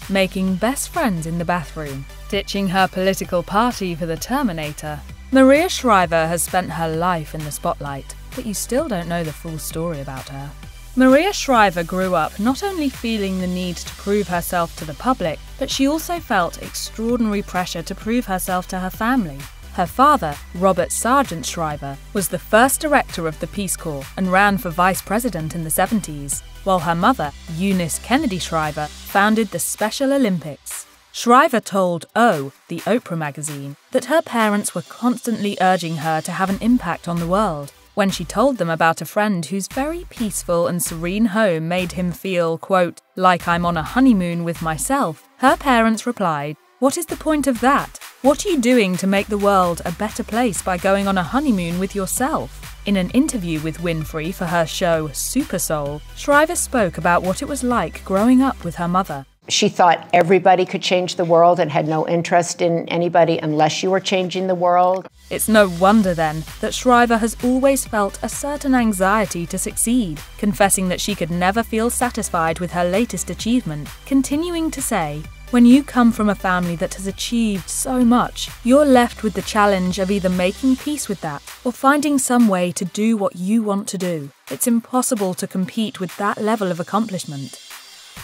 making best friends in the bathroom, ditching her political party for the Terminator. Maria Shriver has spent her life in the spotlight, but you still don't know the full story about her. Maria Shriver grew up not only feeling the need to prove herself to the public, but she also felt extraordinary pressure to prove herself to her family. Her father, Robert Sargent Shriver, was the first director of the Peace Corps and ran for vice president in the 70s, while her mother, Eunice Kennedy Shriver, founded the Special Olympics. Shriver told O, the Oprah magazine, that her parents were constantly urging her to have an impact on the world. When she told them about a friend whose very peaceful and serene home made him feel, quote, like I'm on a honeymoon with myself, her parents replied, "What is the point of that? What are you doing to make the world a better place by going on a honeymoon with yourself?" In an interview with Winfrey for her show Super Soul, Shriver spoke about what it was like growing up with her mother. She thought everybody could change the world and had no interest in anybody unless you were changing the world. It's no wonder, then, that Shriver has always felt a certain anxiety to succeed, confessing that she could never feel satisfied with her latest achievement, continuing to say, "When you come from a family that has achieved so much, you're left with the challenge of either making peace with that or finding some way to do what you want to do. It's impossible to compete with that level of accomplishment."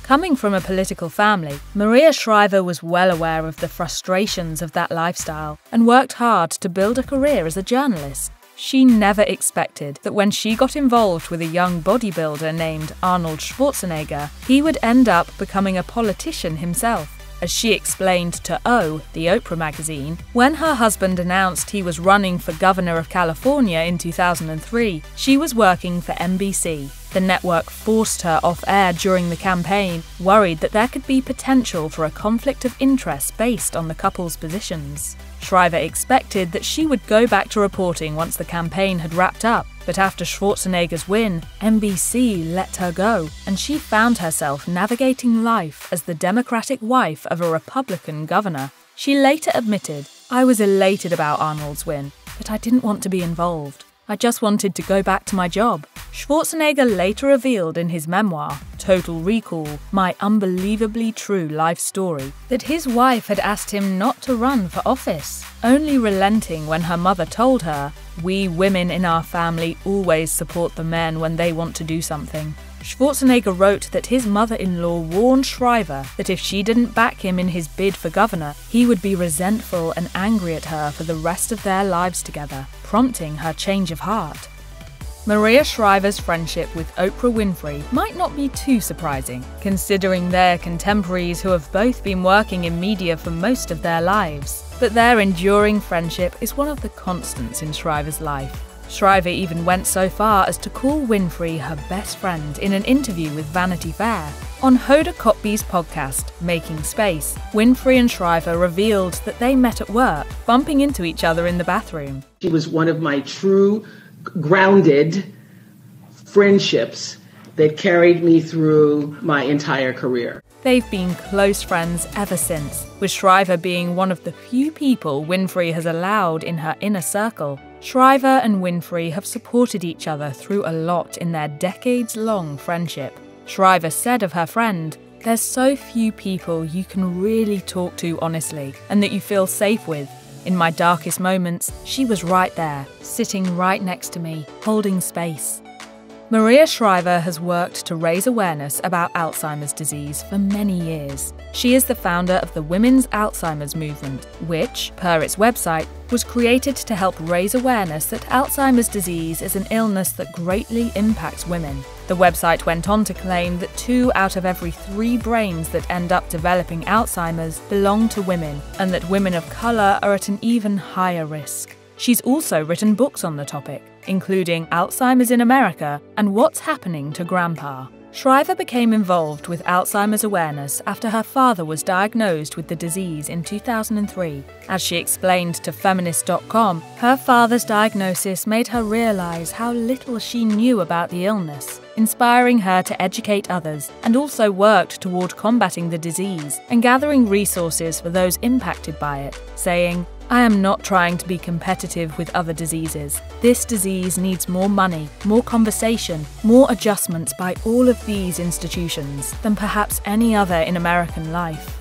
Coming from a political family, Maria Shriver was well aware of the frustrations of that lifestyle and worked hard to build a career as a journalist. She never expected that when she got involved with a young bodybuilder named Arnold Schwarzenegger, he would end up becoming a politician himself. As she explained to O, the Oprah magazine, when her husband announced he was running for governor of California in 2003, she was working for NBC. The network forced her off air during the campaign, worried that there could be potential for a conflict of interest based on the couple's positions. Shriver expected that she would go back to reporting once the campaign had wrapped up, but after Schwarzenegger's win, NBC let her go, and she found herself navigating life as the Democratic wife of a Republican governor. She later admitted, "I was elated about Arnold's win, but I didn't want to be involved. I just wanted to go back to my job." Schwarzenegger later revealed in his memoir, Total Recall, My Unbelievably True Life Story, that his wife had asked him not to run for office, only relenting when her mother told her, "We women in our family always support the men when they want to do something." Schwarzenegger wrote that his mother-in-law warned Shriver that if she didn't back him in his bid for governor, he would be resentful and angry at her for the rest of their lives together, prompting her change of heart. Maria Shriver's friendship with Oprah Winfrey might not be too surprising, considering they're contemporaries who have both been working in media for most of their lives. But their enduring friendship is one of the constants in Shriver's life. Shriver even went so far as to call Winfrey her best friend in an interview with Vanity Fair. On Hoda Kotb's podcast, Making Space, Winfrey and Shriver revealed that they met at work, bumping into each other in the bathroom. She was one of my true, grounded friendships that carried me through my entire career. They've been close friends ever since, with Shriver being one of the few people Winfrey has allowed in her inner circle. Shriver and Winfrey have supported each other through a lot in their decades-long friendship. Shriver said of her friend, "There's so few people you can really talk to honestly and that you feel safe with. In my darkest moments, she was right there, sitting right next to me, holding space." Maria Shriver has worked to raise awareness about Alzheimer's disease for many years. She is the founder of the Women's Alzheimer's Movement, which, per its website, was created to help raise awareness that Alzheimer's disease is an illness that greatly impacts women. The website went on to claim that 2 out of every 3 brains that end up developing Alzheimer's belong to women, and that women of colour are at an even higher risk. She's also written books on the topic, including Alzheimer's in America and What's Happening to Grandpa. Shriver became involved with Alzheimer's awareness after her father was diagnosed with the disease in 2003. As she explained to Feminist.com, her father's diagnosis made her realise how little she knew about the illness, inspiring her to educate others, and also worked toward combating the disease and gathering resources for those impacted by it, saying, "I am not trying to be competitive with other diseases. This disease needs more money, more conversation, more adjustments by all of these institutions than perhaps any other in American life."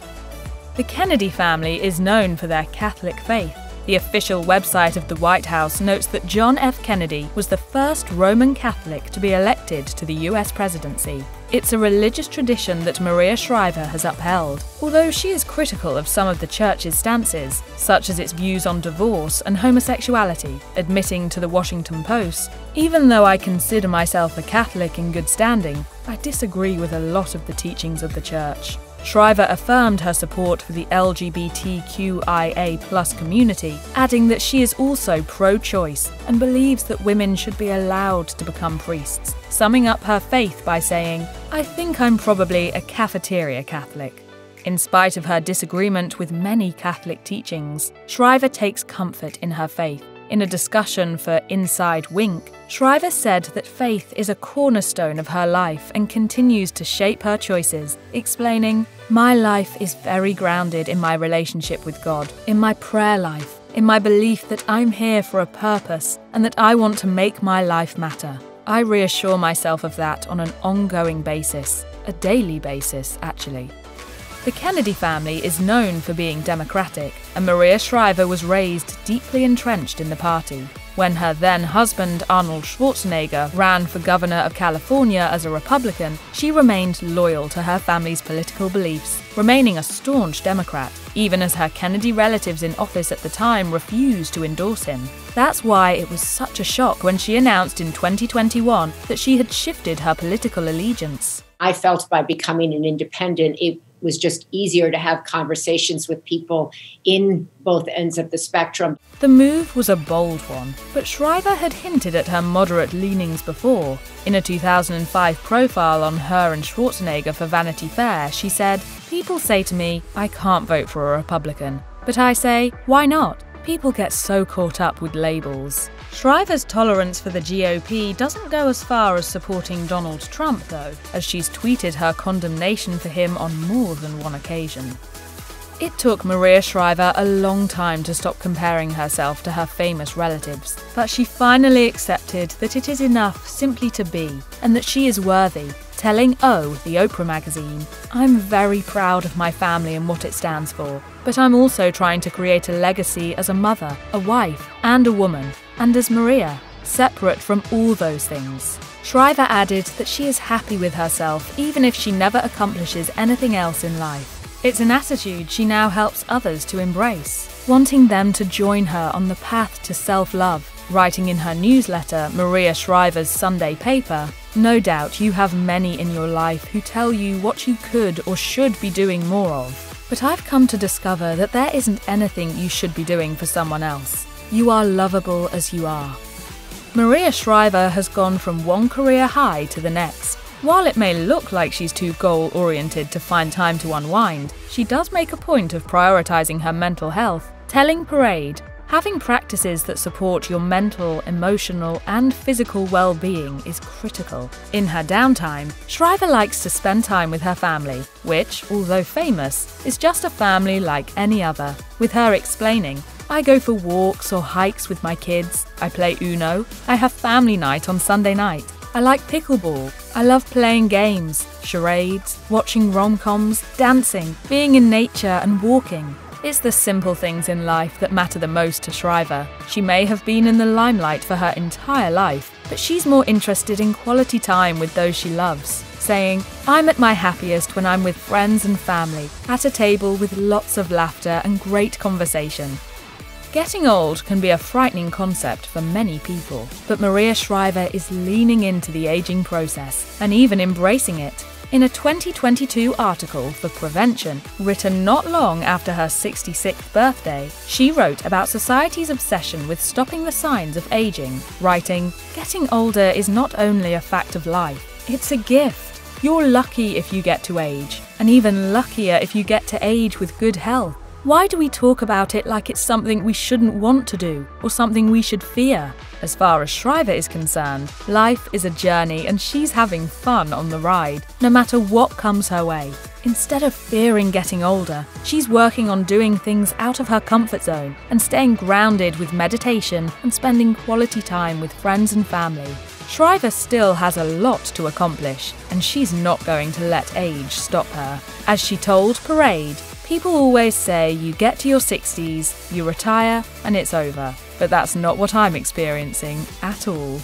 The Kennedy family is known for their Catholic faith. The official website of the White House notes that John F. Kennedy was the first Roman Catholic to be elected to the US presidency. It's a religious tradition that Maria Shriver has upheld, although she is critical of some of the church's stances, such as its views on divorce and homosexuality, admitting to the Washington Post, "Even though I consider myself a Catholic in good standing, I disagree with a lot of the teachings of the church." Shriver affirmed her support for the LGBTQIA+ community, adding that she is also pro-choice and believes that women should be allowed to become priests, summing up her faith by saying, "I think I'm probably a cafeteria Catholic." In spite of her disagreement with many Catholic teachings, Shriver takes comfort in her faith. In a discussion for Inside Wink, Shriver said that faith is a cornerstone of her life and continues to shape her choices, explaining, "My life is very grounded in my relationship with God, in my prayer life, in my belief that I'm here for a purpose and that I want to make my life matter. I reassure myself of that on an ongoing basis, a daily basis, actually." The Kennedy family is known for being democratic, and Maria Shriver was raised deeply entrenched in the party. When her then-husband Arnold Schwarzenegger ran for governor of California as a Republican, she remained loyal to her family's political beliefs, remaining a staunch Democrat, even as her Kennedy relatives in office at the time refused to endorse him. That's why it was such a shock when she announced in 2021 that she had shifted her political allegiance. I felt by becoming an independent, it was just easier to have conversations with people in both ends of the spectrum. The move was a bold one, but Shriver had hinted at her moderate leanings before. In a 2005 profile on her and Schwarzenegger for Vanity Fair, she said, "People say to me, I can't vote for a Republican. But I say, why not? People get so caught up with labels." Shriver's tolerance for the GOP doesn't go as far as supporting Donald Trump, though, as she's tweeted her condemnation for him on more than one occasion. It took Maria Shriver a long time to stop comparing herself to her famous relatives, but she finally accepted that it is enough simply to be, and that she is worthy, telling O, the Oprah magazine, "I'm very proud of my family and what it stands for, but I'm also trying to create a legacy as a mother, a wife, and a woman, and as Maria, separate from all those things." Shriver added that she is happy with herself even if she never accomplishes anything else in life. It's an attitude she now helps others to embrace, wanting them to join her on the path to self-love. Writing in her newsletter, Maria Shriver's Sunday paper, "No doubt you have many in your life who tell you what you could or should be doing more of. But I've come to discover that there isn't anything you should be doing for someone else. You are lovable as you are." Maria Shriver has gone from one career high to the next. While it may look like she's too goal-oriented to find time to unwind, she does make a point of prioritizing her mental health, telling Parade, "Having practices that support your mental, emotional, and physical well-being is critical." In her downtime, Shriver likes to spend time with her family, which, although famous, is just a family like any other, with her explaining, "I go for walks or hikes with my kids, I play Uno, I have family night on Sunday night. I like pickleball. I love playing games, charades, watching rom-coms, dancing, being in nature and walking." It's the simple things in life that matter the most to Shriver. She may have been in the limelight for her entire life, but she's more interested in quality time with those she loves, saying, "I'm at my happiest when I'm with friends and family, at a table with lots of laughter and great conversation." Getting old can be a frightening concept for many people, but Maria Shriver is leaning into the aging process and even embracing it. In a 2022 article for Prevention, written not long after her 66th birthday, she wrote about society's obsession with stopping the signs of aging, writing, "Getting older is not only a fact of life, it's a gift. You're lucky if you get to age, and even luckier if you get to age with good health. Why do we talk about it like it's something we shouldn't want to do, or something we should fear?" As far as Shriver is concerned, life is a journey and she's having fun on the ride, no matter what comes her way. Instead of fearing getting older, she's working on doing things out of her comfort zone and staying grounded with meditation and spending quality time with friends and family. Shriver still has a lot to accomplish, and she's not going to let age stop her. As she told Parade, People always say you get to your 60s, you retire, and it's over. But that's not what I'm experiencing at all.